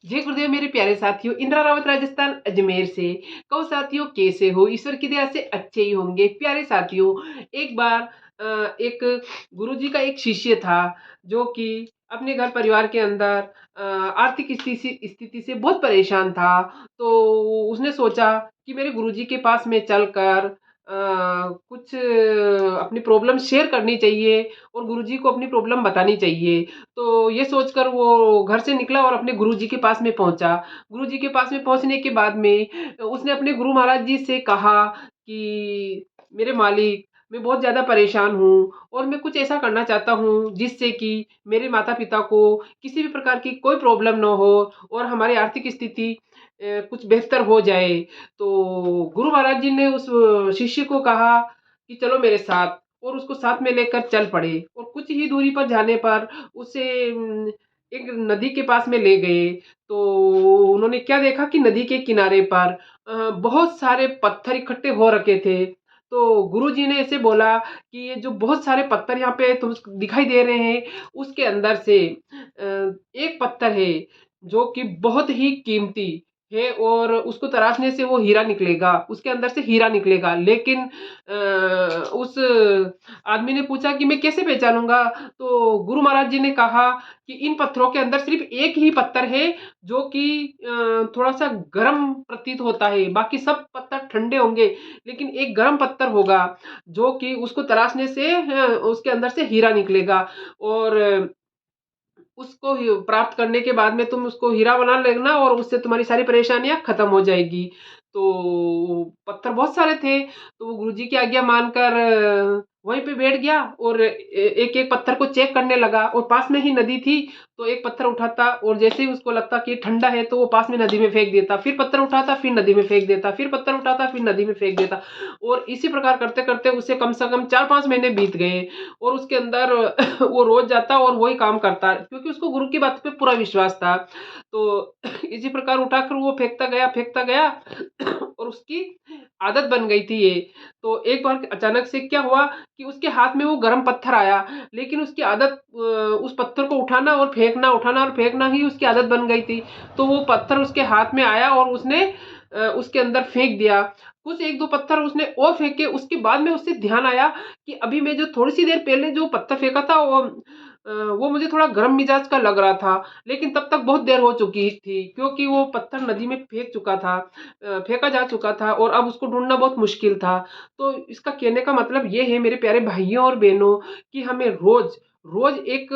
जय गुरुदेव मेरे प्यारे साथियों, इंदिरा रावत राजस्थान अजमेर से। कहो साथियों कैसे हो? ईश्वर की दया से अच्छे ही होंगे। प्यारे साथियों, एक बार एक गुरुजी का एक शिष्य था जो कि अपने घर परिवार के अंदर आर्थिक स्थिति से बहुत परेशान था। तो उसने सोचा कि मेरे गुरुजी के पास में चलकर कुछ अपनी प्रॉब्लम शेयर करनी चाहिए और गुरुजी को अपनी प्रॉब्लम बतानी चाहिए। तो ये सोचकर वो घर से निकला और अपने गुरुजी के पास में पहुँचा। गुरुजी के पास में पहुँचने के बाद में उसने अपने गुरु महाराज जी से कहा कि मेरे मालिक, मैं बहुत ज़्यादा परेशान हूँ और मैं कुछ ऐसा करना चाहता हूँ जिससे कि मेरे माता-पिता को किसी भी प्रकार की कोई प्रॉब्लम ना हो और हमारी आर्थिक स्थिति कुछ बेहतर हो जाए। तो गुरु महाराज जी ने उस शिष्य को कहा कि चलो मेरे साथ, और उसको साथ में लेकर चल पड़े और कुछ ही दूरी पर जाने पर उसे एक नदी के पास में ले गए। तो उन्होंने क्या देखा कि नदी के किनारे पर बहुत सारे पत्थर इकट्ठे हो रखे थे। तो गुरुजी ने ऐसे बोला कि ये जो बहुत सारे पत्थर यहाँ पे तुम दिखाई दे रहे हैं, उसके अंदर से एक पत्थर है जो कि बहुत ही कीमती है और उसको तराशने से वो हीरा निकलेगा, उसके अंदर से हीरा निकलेगा। लेकिन उस आदमी ने पूछा कि मैं कैसे पहचानूँगा? तो गुरु महाराज जी ने कहा कि इन पत्थरों के अंदर सिर्फ़ एक ही पत्थर है जो कि थोड़ा-सा गरम प्रतीत होता है, बाकी सब पत्थर ठंडे होंगे, लेकिन एक गरम पत्थर होगा जो कि उसको तराशने से उसके अंदर से हीरा निकलेगा और उसको प्राप्त करने के बाद में तुम उसको हीरा बना लेना और उससे तुम्हारी सारी परेशानियाँ खत्म हो जाएगी। तो पत्थर बहुत सारे थे, तो वो गुरुजी की आज्ञा मानकर वहीं पे बैठ गया और एक-एक पत्थर को चेक करने लगा और पास में ही नदी थी, तो एक पत्थर उठाता और जैसे ही उसको लगता कि ये ठंडा है, तो वो पास में नदी में फेंक देता, फिर पत्थर उठाता, फिर नदी में फेंक देता, फिर पत्थर उठाता, फिर नदी में फेंक देता और इसी प्रकार करते-करते उसे कम से कम 4-5 महीने बीत गए और उसके अंदर वो रोज़ जाता और वही काम करता क्योंकि उसको गुरु की बात पे पूरा विश्वास था। तो इसी प्रकार उठाकर वो फेंकता गया और उसकी आदत बन गई थी ये। तो एक बार अचानक से क्या हुआ कि उसके हाथ में वो गरम पत्थर आया, लेकिन उसकी आदत उस पत्थर को उठाना और फेंकना ही उसकी आदत बन गई थी। तो वो पत्थर उसके हाथ में आया और उसने उसके अंदर फेंक दिया। कुछ 1-2 पत्थर उसने और फेंके, उसके बाद में उसे ध्यान आया कि अभी मैं जो थोड़ी-सी देर पहले जो पत्थर फेंका था वो मुझे थोड़ा गरम मिजाज का लग रहा था, लेकिन तब तक बहुत देर हो चुकी थी क्योंकि वो पत्थर नदी में फेंका जा चुका था और अब उसको ढूँढना बहुत मुश्किल था। तो इसका कहने का मतलब ये है मेरे प्यारे भाइयों और बहनों कि हमें रोज़ एक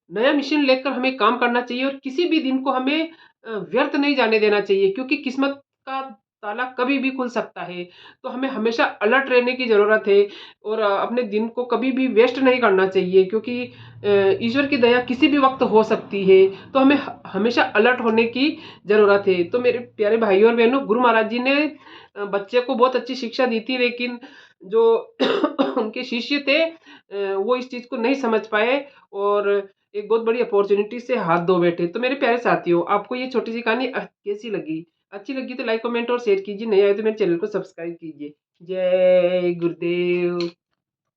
नया मिशन लेकर हमें काम करना चाहिए और किसी भी दिन को हमें व्यर्थ नहीं जाने देना चाहिए क्योंकि किस्मत का ताला कभी भी खुल सकता है। तो हमें हमेशा अलर्ट रहने की ज़रूरत है और अपने दिन को कभी भी वेस्ट नहीं करना चाहिए क्योंकि ईश्वर की दया किसी भी वक़्त हो सकती है। तो हमें हमेशा अलर्ट होने की ज़रूरत है। तो मेरे प्यारे भाइयों और बहनों, गुरु महाराज जी ने बच्चे को बहुत अच्छी शिक्षा दी थी, लेकिन जो उनके शिष्य थे वो इस चीज़ को नहीं समझ पाए और एक बहुत बड़ी अपॉर्च्युनिटी से हाथ धो बैठे। तो मेरे प्यारे साथियों, आपको ये छोटी-सी कहानी कैसी लगी? अच्छी लगी तो लाइक, कमेंट और शेयर कीजिए। नए आए तो मेरे चैनल को सब्सक्राइब कीजिए। जय गुरुदेव।